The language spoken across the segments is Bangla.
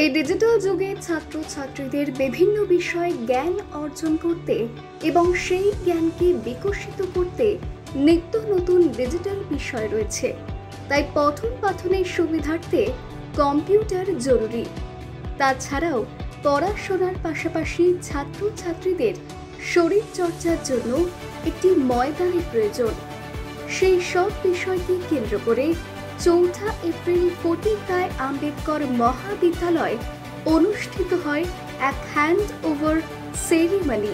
এই ডিজিটাল যুগে ছাত্রছাত্রীদের বিভিন্ন বিষয়ে জ্ঞান অর্জন করতে এবং সেই জ্ঞানকে বিকশিত করতে নিত্য নতুন ডিজিটাল বিষয় রয়েছে। তাই পঠন পাঠনের সুবিধার্থে কম্পিউটার জরুরি। তাছাড়াও পড়াশোনার পাশাপাশি ছাত্রছাত্রীদের শরীর চর্চার জন্য একটি ময়দানের প্রয়োজন। সেই সব বিষয়কে কেন্দ্র করে 4 এপ্রিল ফটিকরায় আম্বেদকর মহাবিদ্যালয় অনুষ্ঠিত হয় এক হ্যান্ড ওভার সেরিমনি।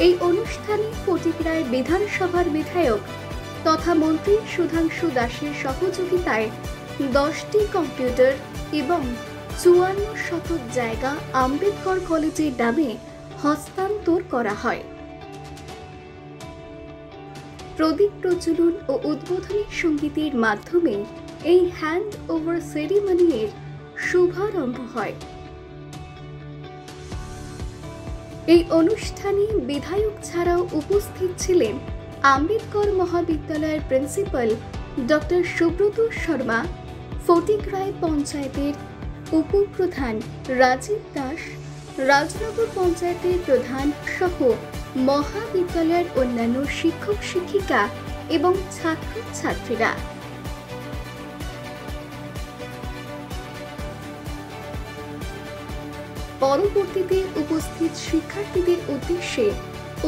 এই অনুষ্ঠানে ফটিকরায় বিধানসভার বিধায়ক তথা মন্ত্রী সুধাংশু দাসের সহযোগিতায় 10টি কম্পিউটার এবং 54 শতক জায়গা আম্বেদকর কলেজের নামে হস্তান্তর করা হয়। প্রদীপ প্রজ্বলন ও উদ্বোধনী সঙ্গীতের মাধ্যমে এই হ্যান্ড ওভার সেরিমনির শুভারম্ভ হয়। এই অনুষ্ঠানে বিধায়ক ছাড়াও উপস্থিত ছিলেন আম্বেদকর মহাবিদ্যালয়ের প্রিন্সিপাল ডক্টর সুব্রত শর্মা, ফটিকরায় পঞ্চায়েতের উপপ্রধান রাজীব দাস, রাজনগর পঞ্চায়েতের প্রধান সহ মহাবিদ্যালয়ের অন্যান্য শিক্ষক শিক্ষিকা এবং ছাত্রছাত্রীরা। পরবর্তীতে উপস্থিত শিক্ষার্থীদের উদ্দেশ্যে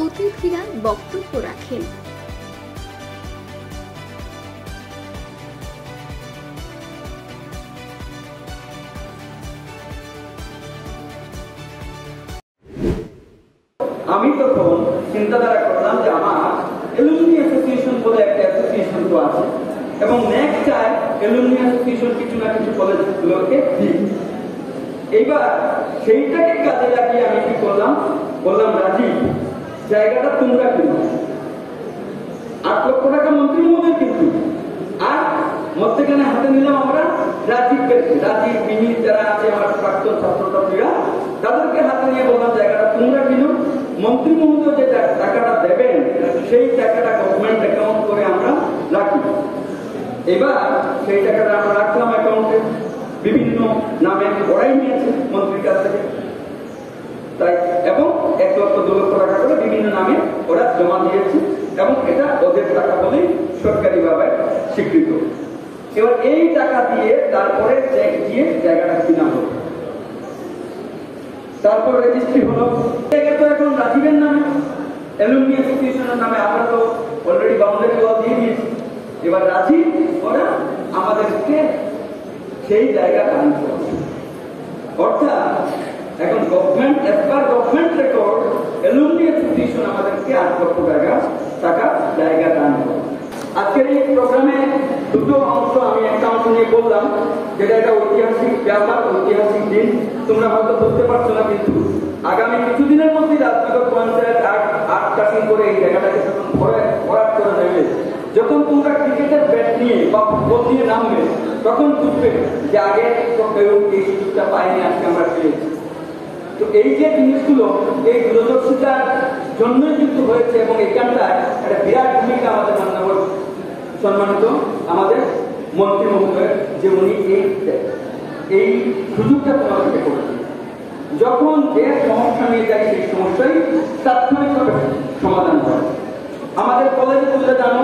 অতিথিরা বক্তব্য রাখেন। আমি তখন চিন্তাধারা করলাম যে আমার এলুমনি অ্যাসোসিয়েশন বলে একটা অ্যাসোসিয়েশন তো আছে এবং নেক্সট টাইম এলুমনি অ্যাসোসিয়েশন কিছু না কিছু কলেজগুলোকে দিই। এইবার সেইটাকে কাজে লাগিয়ে আমি কি করলাম, বললাম রাজীব জায়গাটা তোমরা কিনো, 8 লক্ষ টাকা মন্ত্রী মহোদয় কিন্তু, আর মধ্যখানে হাতে নিলাম আমরা রাজীব বিনীত যারা আছে আমার প্রাক্তন ছাত্রছাত্রীরা, তাদেরকে হাতে নিয়ে বললাম জায়গাটা তোমরা কিনো, মন্ত্রী মহোদয় যে টাকাটা দেবেন সেই টাকাটা গভর্নমেন্ট অ্যাকাউন্ট করে আমরা রাখি। এবার সেই টাকাটা আমরা রাখলাম অ্যাকাউন্টে, বিভিন্ন নামে ওরাই নিয়েছে মন্ত্রীর কাছ থেকে, তাই এবং 1 লক্ষ 2 লক্ষ টাকা করে বিভিন্ন নামে ওরা জমা দিয়েছে এবং এটা ওদের টাকা বলেই সরকারিভাবে স্বীকৃত। এবার এই টাকা দিয়ে তারপরে চেক দিয়ে জায়গাটা কিনা হলো, তারপর রেজিস্ট্রি হলো। জায়গা তো এখন রাজীবের নামে, অ্যালুমনি অ্যাসোসিয়েশনের নামে, আমরা তো অলরেডি বাউন্ডারি ওয়াল দিয়ে দিয়েছি। এবার রাজীব ওরা আমাদেরকে সেই জায়গা দান করবে, অর্থাৎ এখন গভর্নমেন্ট একবার গভর্নমেন্ট রেকর্ড অ্যালুমনি অ্যাসোসিয়েশন আমাদেরকে 8 লক্ষ টাকা জায়গা দান করবে। আজকের এই প্রোগ্রামে দুটো অংশ, আমি একটা অংশ নিয়ে বললাম যেটা একটা ঐতিহাসিক ব্যাপার, ঐতিহাসিক দিন। তোমরা হয়তো বুঝতে পারছো না, কিন্তু আগামী কিছুদিনের মধ্যে রাজনগর পঞ্চায়েত আট কাটিং করে এই জায়গাটাকে যখন ভরাট করে নেবে, যখন তোমরা ক্রিকেটের ব্যাট নিয়ে বা ফুটবল নিয়ে নামবে, তখন বুঝবে যে আগে তো কেউ এই সুযোগটা পায়নি, আজকে আমরা পেয়েছি। তো এই যে জিনিসগুলো এই দূরদর্শিতার জন্যই কিন্তু হয়েছে এবং এইখানটায় একটা বিরাট ভূমিকা আমাদের মাননীয় সম্মানিত আমাদের মন্ত্রী মহোদয়, যে উনি এই সুযোগটা তোমাদেরকে করেছেন। যখন যে সমস্যা নিয়ে যায় সেই সমস্যাই তাৎক্ষণিকভাবে সমাধান হয়। আমাদের কলেজে তুলে জানো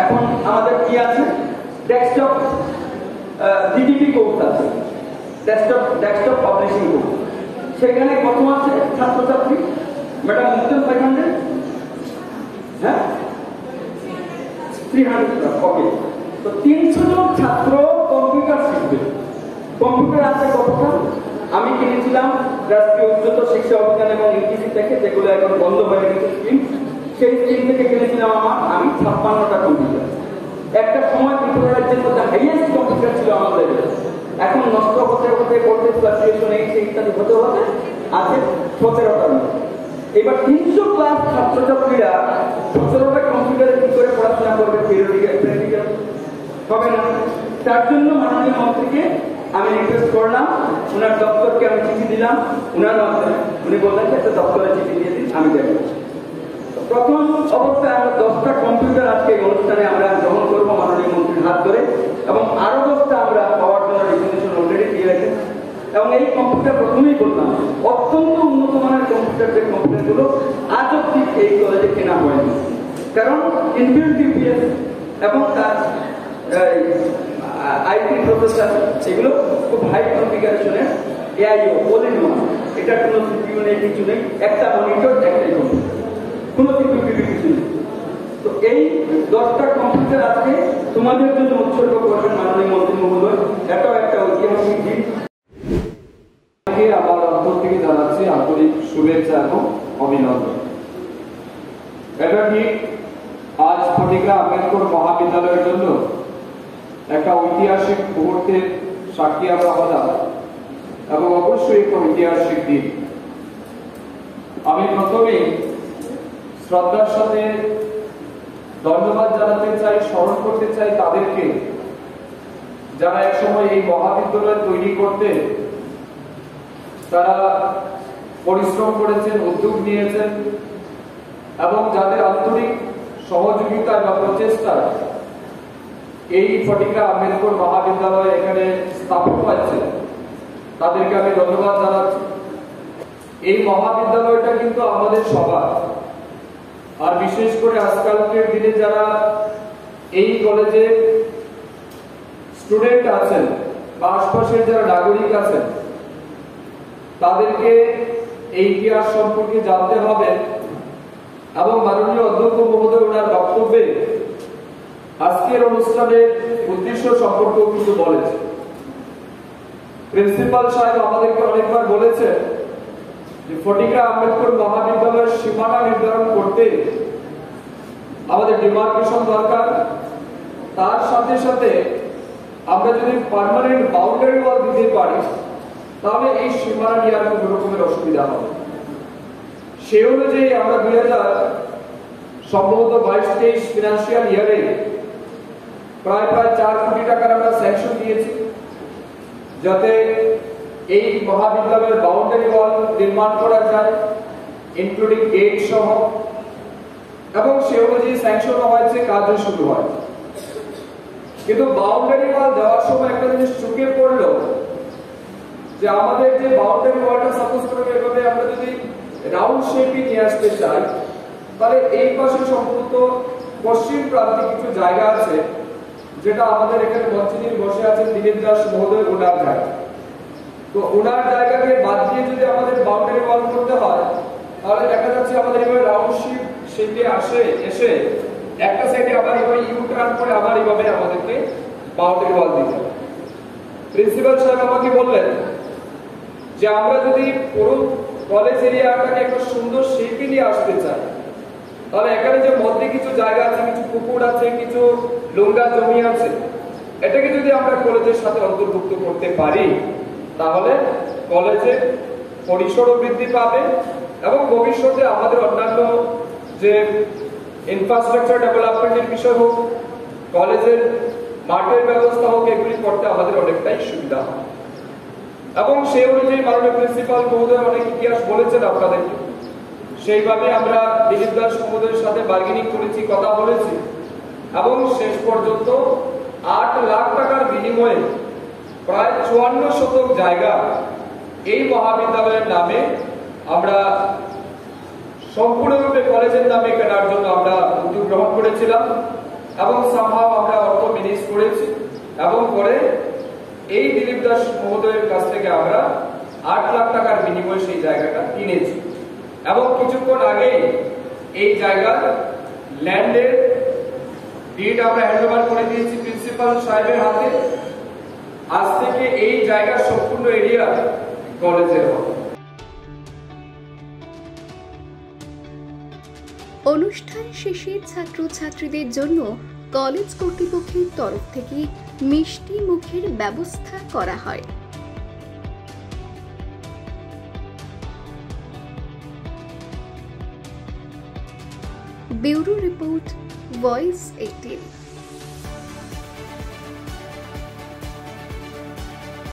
এখন আমাদের কি আছে, ডেস্কটপ ডিটিপি কোর্স আছে, ডেস্কটপ পাবলিশিং কোর্স। সেখানে কত আছে ছাত্রছাত্রী? ম্যাডাম 500, হ্যাঁ 300, ওকে। তো 300 জন ছাত্র কম্পিউটার শিখবে। কম্পিউটার আছে কতটা? আমি কিনেছিলাম রাষ্ট্রীয় উচ্চতর শিক্ষা অভিযান এবং ইউজিসি থেকে, যেগুলো এখন বন্ধ হয়ে গেছে স্কিম, সেই স্কিম থেকে কিনেছিলাম আমি 56টা কম্পিউটার। একটা সময় ত্রিপুরা রাজ্যের মধ্যে হাইয়েস্ট কম্পিউটার ছিল আমাদের, এখন নষ্ট হতে হতে করতে ফ্লাকচুয়েশন ইত্যাদি হতে হতে আছে 17টার মতো। এবার 300 ক্লাস ছাত্রছাত্রীরা 17টা কম্পিউটারে কি করে পড়াশোনা করবে? প্র্যাকটিক্যাল হবে না। তার জন্য মাননীয় মন্ত্রীকে আমি রিকোয়েস্ট করলাম, ওনার দপ্তরকে আমি চিঠি দিলাম, ওনার মাধ্যমে উনি বললেন যে একটা দপ্তরে চিঠি দিয়ে দিন, আমি দেখব। প্রথম অবস্থায় আমরা 10টা কম্পিউটার আজকে এই অনুষ্ঠানে আমরা গ্রহণ করবো মাননীয় মন্ত্রীর হাত ধরে। কম্পিউটার প্রথমেই বললাম অত্যন্ত উন্নত মানের কম্পিউটারদের কম্পিউটারগুলো আজ অব্দি এই কলেজে কেনা হয়নি, কারণ ইনবিল্ট ডিপিএস এবং তার আইটি প্রসেসর এগুলো খুব হাই কনফিগারেশনের এআইও বলেন না, এটা কোনো সিপিইউ নেই, কিছু নেই, একটা মনিটর একটাই কম্পিউটার, কোনো সিপিইউ কিছু নেই। তো এই 10টা কম্পিউটার আজকে তোমাদের জন্য উৎসর্গ করবেন মাননীয় মন্ত্রী মহোদয়, এটাও একটা ঐতিহাসিক দিন। আমার অন্তর থেকে জানাচ্ছি আন্তরিক শুভেচ্ছা এবং অভিনন্দন। এটা ঠিক আজ ফটিকরা আম্বেদকর মহাবিদ্যালয়ের জন্য একটা ঐতিহাসিক মুহূর্তের সাক্ষী আমরা হলাম এবং অবশ্যই একটা ঐতিহাসিক দিন। আমি প্রথমেই শ্রদ্ধার সাথে ধন্যবাদ জানাতে চাই, স্মরণ করতে চাই তাদেরকে যারা একসময় এই মহাবিদ্যালয় তৈরি করতে তারা পরিশ্রম করেছেন, উদ্যোগ নিয়েছেন এবং যাদের আন্তরিক সহযোগিতা বা প্রচেষ্টা এই ফটিকরা আম্বেদকর মহাবিদ্যালয় এখানে স্থাপন হয়েছে, তাদেরকে আমি ধন্যবাদ জানাচ্ছি। এই মহাবিদ্যালয়টা কিন্তু আমাদের সবার, আর বিশেষ করে আজকালকার দিনে যারা এই কলেজে স্টুডেন্ট আছেন বা আশপাশের যারা নাগরিক আছেন তাদেরকে এই ইতিহাস সম্পর্কে জানতে হবে এবং মাননীয় অধ্যক্ষ মহোদয় ওনার বক্তব্যে আজকের অনুষ্ঠানের উদ্দেশ্য সম্পর্কেও কিছু বলেছে। প্রিন্সিপাল সাহেব আমাদেরকে অনেকবার বলেছে যে ফটিকরা আম্বেদকর মহাবিদ্যালয়ের সীমানা নির্ধারণ করতে আমাদের ডিমার্কেশন দরকার, তার সাথে সাথে আমরা যদি পার্মানেন্ট বাউন্ডারি ওয়াল দিতে পারি তাহলে এই সীমানা নিয়ে আর কোনো রকমের অসুবিধা হবে। সে অনুযায়ী আমরা 2000 সম্ভবত 22-23 ফিনান্সিয়াল ইয়ারে প্রায় 4 কোটি টাকার আমরা স্যাংশন দিয়েছি যাতে এই মহাবিদ্যালয়ের বাউন্ডারি ওয়াল নির্মাণ করা যায়, ইনক্লুডিং গেট সহ, এবং সে অনুযায়ী স্যাংশন হয়েছে, কাজও শুরু হয়। কিন্তু বাউন্ডারি ওয়াল দেওয়ার সময় একটা জিনিস চোখে পড়লো যে আমাদের যে বাউন্ডারি ওয়ালটা সাপোজ করে এভাবে আমরা যদি রাউন্ড শেপে নিয়ে আসতে চাই তাহলে এই পাশে সম্ভবত পশ্চিম প্রান্তে কিছু জায়গা আছে যেটা আমাদের এখানে মঞ্চে যিনি বসে আছেন দিলীপ দাস মহোদয়, ওনার জায়গা। তো ওনার জায়গাকে বাদ দিয়ে যদি আমাদের বাউন্ডারি ওয়াল করতে হয় তাহলে দেখা যাচ্ছে আমাদের এভাবে রাউন্ড শেপে এসে একটা সাইডে আবার এভাবে ইউ টার্ন করে আবার এইভাবে আমাদেরকে বাউন্ডারি ওয়াল দিতে হবে। প্রিন্সিপাল সাহেব আমাকে বললেন যে আমরা যদি পুরো কলেজ এরিয়াটাকে একটা সুন্দর শেপে নিয়ে আসতে চাই তাহলে এখানে যে মধ্যে কিছু জায়গা আছে, কিছু পুকুর আছে, কিছু লুঙ্গা জমি আছে, এটাকে যদি আমরা কলেজের সাথে অন্তর্ভুক্ত করতে পারি তাহলে কলেজের পরিসরও বৃদ্ধি পাবে এবং ভবিষ্যতে আমাদের অন্যান্য যে ইনফ্রাস্ট্রাকচার ডেভেলপমেন্টের বিষয় হোক, কলেজের মাঠের ব্যবস্থা হোক, এগুলি করতে আমাদের অনেকটাই সুবিধা হয়। এবং সেই অনুযায়ী মাননীয় প্রিন্সিপাল মহোদয় অনেক ইতিহাস বলেছেন আপনাদেরকে, সেইভাবে আমরা দিলীপ দাস মহোদয়ের সাথে বার্গেনিং করেছি, কথা বলেছি এবং শেষ পর্যন্ত 8 লাখ টাকার বিনিময়ে প্রায় 54 শতক জায়গা এই মহাবিদ্যালয়ের নামে আমরা সম্পূর্ণরূপে কলেজের নামে কেনার জন্য আমরা উদ্যোগ গ্রহণ করেছিলাম এবং সামহাও আমরা অর্থ ম্যানেজ করেছি এবং পরে এই দিলীপ দাস মহোদয়ের কাছ থেকে আমরা 8 লাখ টাকার বিনিময়ে সেই জায়গাটা কিনেছি এবং কিছুক্ষণ আগে এই জায়গার ল্যান্ডের ডিড আমরা হ্যান্ডওভার করে দিয়েছি প্রিন্সিপাল সাহেবের হাতে। আজ থেকে এই জায়গার সম্পূর্ণ এরিয়া কলেজের হবে। অনুষ্ঠান শেষে ছাত্রছাত্রীদের জন্য কলেজ কর্তৃপক্ষের তরফ থেকে মিষ্টি মুখের ব্যবস্থা করা হয়। Bureau report, voice 18।